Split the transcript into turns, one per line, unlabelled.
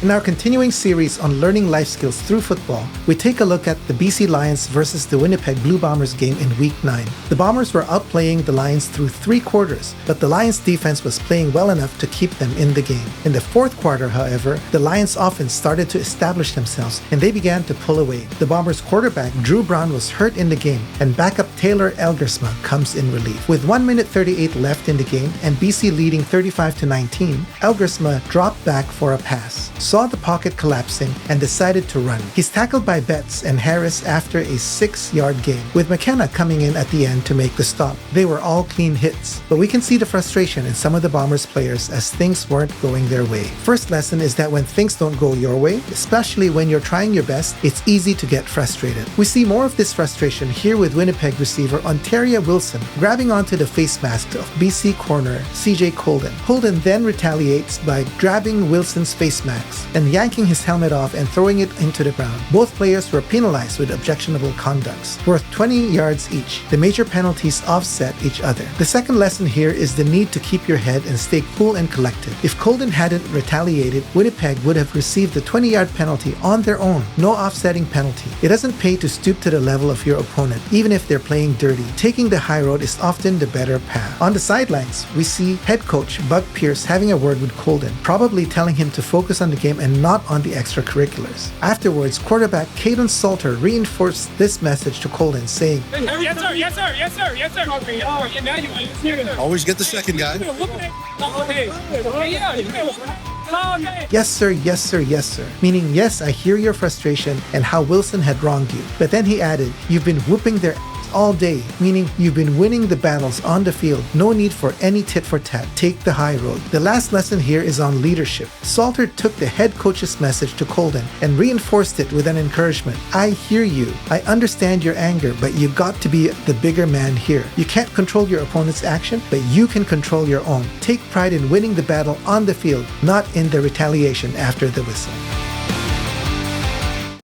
In our continuing series on learning life skills through football, we take a look at the BC Lions versus the Winnipeg Blue Bombers game in Week 9. The Bombers were outplaying the Lions through 3 quarters, but the Lions defense was playing well enough to keep them in the game. In the 4th quarter, however, the Lions offense started to establish themselves and they began to pull away. The Bombers quarterback Drew Brown was hurt in the game and backup Taylor Elgersma comes in relief. With 1 minute 38 left in the game and BC leading 35-19, Elgersma dropped back for a pass, saw the pocket collapsing, and decided to run. He's tackled by Betts and Harris after a 6-yard gain, with McKenna coming in at the end to make the stop. They were all clean hits, but we can see the frustration in some of the Bombers players as things weren't going their way. First lesson is that when things don't go your way, especially when you're trying your best, it's easy to get frustrated. We see more of this frustration here with Winnipeg receiver Ontaria Wilson grabbing onto the face mask of BC corner CJ Colden. Colden then retaliates by grabbing Wilson's face mask and yanking his helmet off and throwing it into the ground. Both players were penalized with objectionable conducts, worth 20 yards each. The major penalties offset each other. The second lesson here is the need to keep your head and stay cool and collected. If Colden hadn't retaliated, Winnipeg would have received the 20-yard penalty on their own. No offsetting penalty. It doesn't pay to stoop to the level of your opponent, even if they're playing dirty. Taking the high road is often the better path. On the sidelines, we see head coach Bug Pierce having a word with Colden, probably telling him to focus on the game and not on the extracurriculars. Afterwards, quarterback Caden Salter reinforced this message to Colden, saying,
"Yes sir, yes sir, yes sir, yes sir.
Always get the second guy.
Yes sir, yes sir, yes sir. Meaning, yes, I hear your frustration and how Wilson had wronged you. But then he added, you've been whooping their all day, meaning you've been winning the battles on the field. No need for any tit for tat. Take the high road. The last lesson here is on leadership. Salter took the head coach's message to Colden and reinforced it with an encouragement. I hear you. I understand your anger, but you got to be the bigger man here. You can't control your opponent's action, but you can control your own. Take pride in winning the battle on the field, not in the retaliation after the whistle.